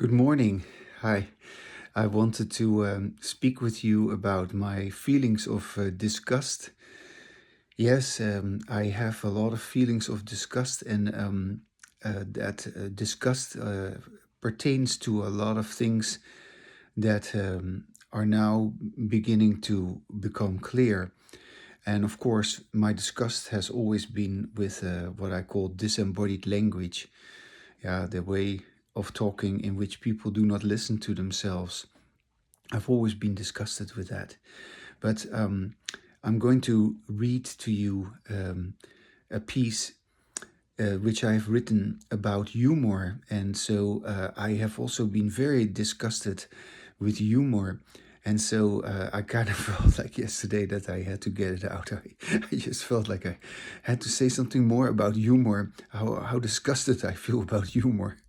Good morning. Hi. I wanted to speak with you about my feelings of disgust. Yes, I have a lot of feelings of disgust, and that disgust pertains to a lot of things that are now beginning to become clear. And of course, my disgust has always been with what I call disembodied language. Yeah, the way of talking in which people do not listen to themselves. I've always been disgusted with that. But I'm going to read to you a piece which I've written about humor. And so I have also been very disgusted with humor. And so I kind of felt like yesterday that I had to get it out. I just felt like I had to say something more about humor, how disgusted I feel about humor.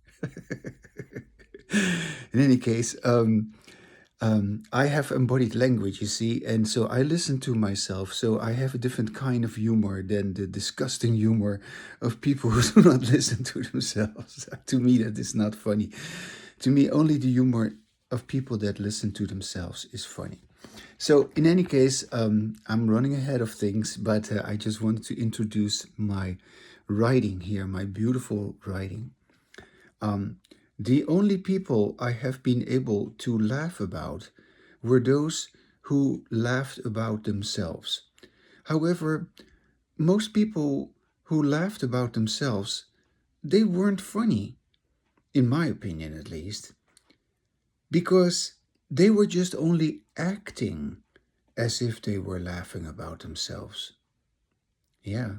In any case, I have embodied language, you see, and so I listen to myself. So I have a different kind of humor than the disgusting humor of people who do not listen to themselves. To me, that is not funny. To me, only the humor of people that listen to themselves is funny. So, in any case, I'm running ahead of things, but I just wanted to introduce my writing here, my beautiful writing. The only people I have been able to laugh about were those who laughed about themselves. However, most people who laughed about themselves, they weren't funny, in my opinion at least, because they were just only acting as if they were laughing about themselves. Yeah,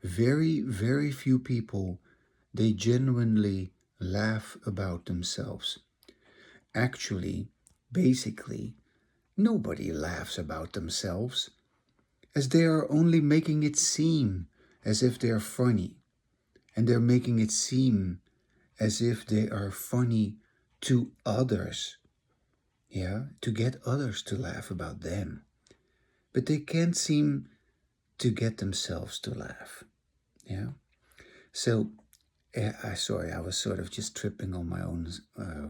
very few people, they genuinely laugh about themselves. Actually, basically, nobody laughs about themselves, as they are only making it seem as if they are funny, and they're making it seem as if they are funny to others, yeah, to get others to laugh about them. But they can't seem to get themselves to laugh, yeah. So, sorry, I was sort of just tripping on my own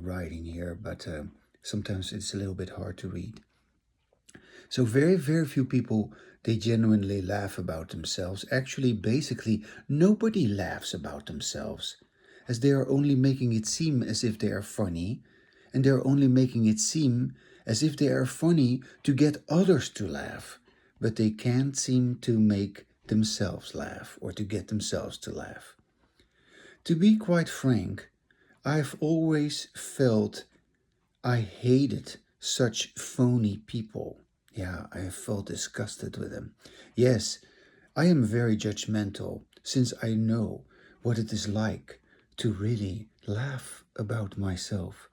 writing here, but sometimes it's a little bit hard to read. So very few people, they genuinely laugh about themselves. Actually, basically, nobody laughs about themselves, as they are only making it seem as if they are funny, and they are only making it seem as if they are funny to get others to laugh, but they can't seem to make themselves laugh or to get themselves to laugh. To be quite frank, I've always felt I hated such phony people. Yeah, I have felt disgusted with them. Yes, I am very judgmental since I know what it is like to really laugh about myself.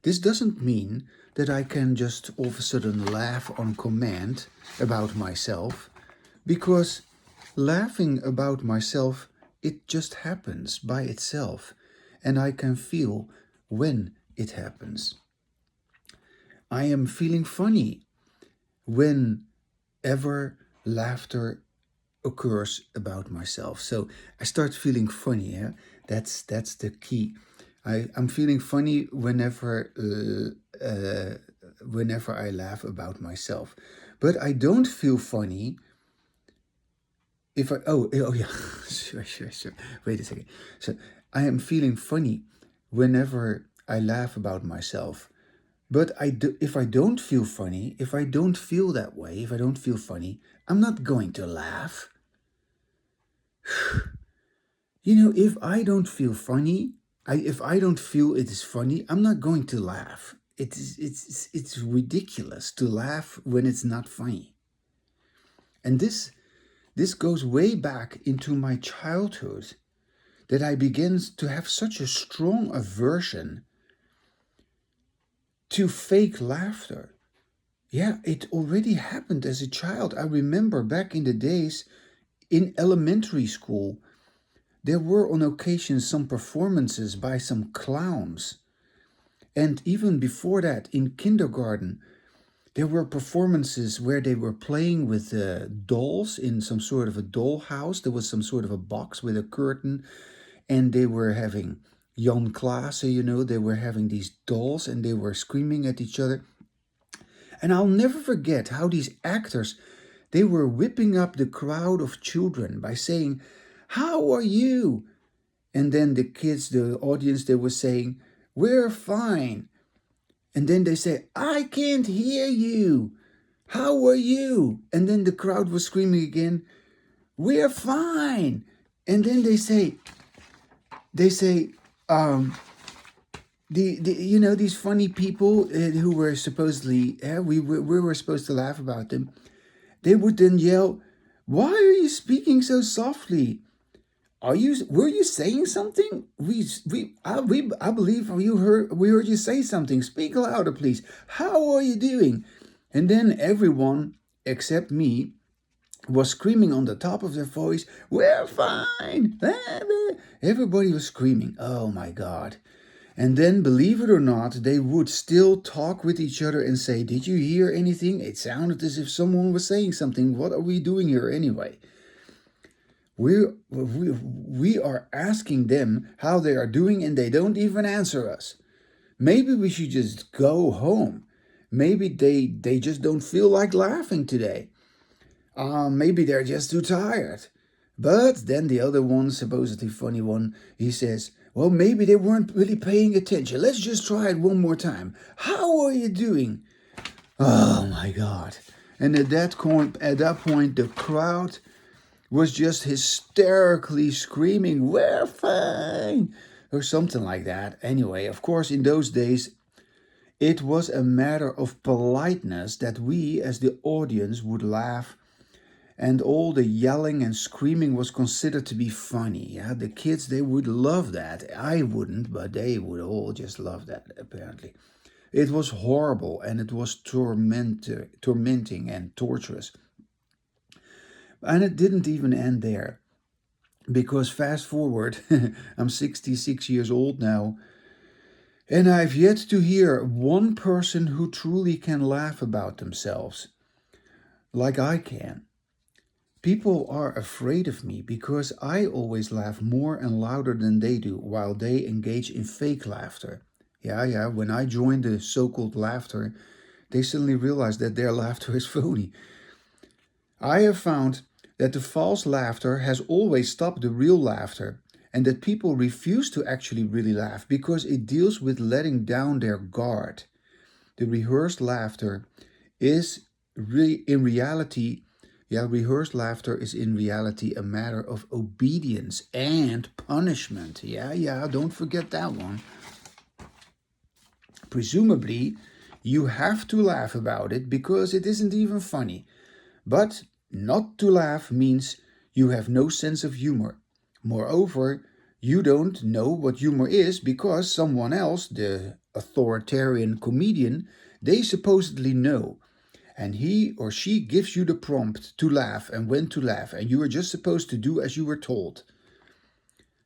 This doesn't mean that I can just all of a sudden laugh on command about myself, because laughing about myself, it just happens by itself, and I can feel when it happens. I am feeling funny whenever laughter occurs about myself. So I start feeling funny. Yeah, that's the key. I'm feeling funny whenever I laugh about myself, but I don't feel funny if I oh yeah sure. Wait a second. So I am feeling funny whenever I laugh about myself. But if I don't feel funny, if I don't feel that way, if I don't feel funny, I'm not going to laugh. You know, if I don't feel funny, if I don't feel it is funny, I'm not going to laugh. It's ridiculous to laugh when it's not funny. And this goes way back into my childhood, that I began to have such a strong aversion to fake laughter. Yeah, it already happened as a child. I remember back in the days in elementary school, there were on occasion some performances by some clowns. And even before that, in kindergarten, there were performances where they were playing with dolls in some sort of a doll house. There was some sort of a box with a curtain, and they were having Jan Klaassen, you know, they were having these dolls and they were screaming at each other. And I'll never forget how these actors, they were whipping up the crowd of children by saying, "How are you?" And then the kids, the audience, they were saying, "We're fine." And then they say, "I can't hear you. How are you?" And then the crowd was screaming again, "We're fine." And then they say, um, these funny people who were supposedly, we were supposed to laugh about them. They would then yell, "Why are you speaking so softly? Were you saying something? I believe we heard you say something. Speak louder, please. How are you doing?" And then everyone except me was screaming on the top of their voice, "We're fine." Everybody was screaming. Oh my God. And then, believe it or not, they would still talk with each other and say, "Did you hear anything? It sounded as if someone was saying something. What are we doing here anyway?" We are asking them how they are doing and they don't even answer us. Maybe we should just go home. Maybe they just don't feel like laughing today. Maybe they're just too tired. But then the other one, supposedly funny one, he says, "Well, maybe they weren't really paying attention. Let's just try it one more time. How are you doing?" Oh my God. And at that point, the crowd was just hysterically screaming, "We're fine," or something like that. Anyway, of course, in those days, it was a matter of politeness that we as the audience would laugh, and all the yelling and screaming was considered to be funny. Yeah, the kids, they would love that. I wouldn't, but they would all just love that, apparently. It was horrible and it was tormenting and torturous. And it didn't even end there. Because fast forward, I'm 66 years old now, and I've yet to hear one person who truly can laugh about themselves like I can. People are afraid of me because I always laugh more and louder than they do while they engage in fake laughter. Yeah, when I joined the so-called laughter, they suddenly realized that their laughter is phony. I have found that the false laughter has always stopped the real laughter, and that people refuse to actually really laugh because it deals with letting down their guard. The rehearsed laughter is in reality, rehearsed laughter is in reality a matter of obedience and punishment. Yeah, don't forget that one. Presumably, you have to laugh about it because it isn't even funny. But not to laugh means you have no sense of humor. Moreover, you don't know what humor is because someone else, the authoritarian comedian, they supposedly know. And he or she gives you the prompt to laugh and when to laugh, and you are just supposed to do as you were told.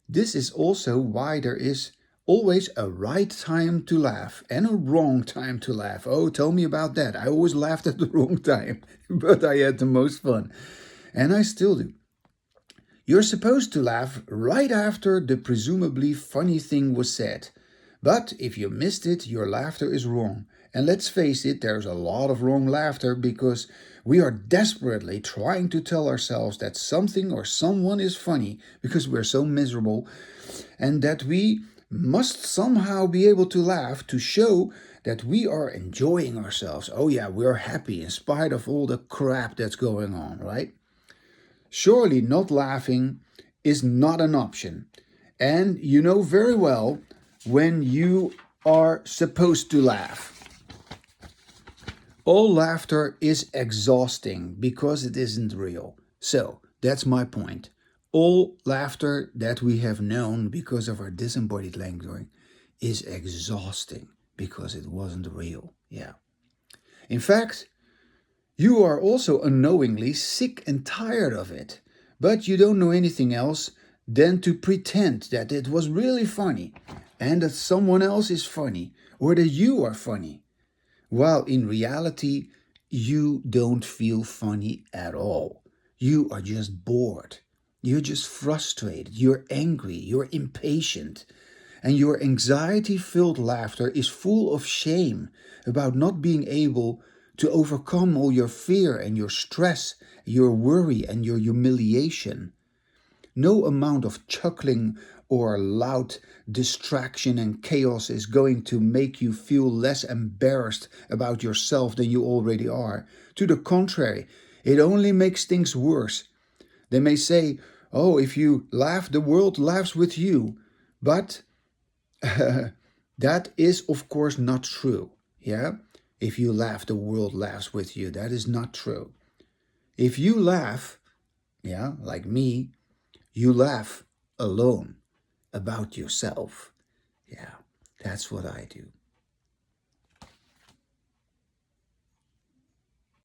This is also why there is always a right time to laugh and a wrong time to laugh. Oh, tell me about that. I always laughed at the wrong time, but I had the most fun. And I still do. You're supposed to laugh right after the presumably funny thing was said. But if you missed it, your laughter is wrong. And let's face it, there's a lot of wrong laughter because we are desperately trying to tell ourselves that something or someone is funny because we're so miserable, and that we must somehow be able to laugh to show that we are enjoying ourselves. Oh yeah, we're happy in spite of all the crap that's going on, right? Surely not laughing is not an option. And you know very well when you are supposed to laugh. All laughter is exhausting because it isn't real. So, that's my point. All laughter that we have known because of our disembodied language is exhausting because it wasn't real. Yeah. In fact, you are also unknowingly sick and tired of it, but you don't know anything else than to pretend that it was really funny and that someone else is funny or that you are funny. While in reality, you don't feel funny at all. You are just bored. You're just frustrated. You're angry. You're impatient. And your anxiety-filled laughter is full of shame about not being able to overcome all your fear and your stress, your worry and your humiliation. No amount of chuckling or loud distraction and chaos is going to make you feel less embarrassed about yourself than you already are. To the contrary, it only makes things worse. They may say, oh, if you laugh, the world laughs with you. But that is, of course, not true. Yeah? If you laugh, the world laughs with you. That is not true. If you laugh, yeah, like me, you laugh alone about yourself. Yeah, that's what I do.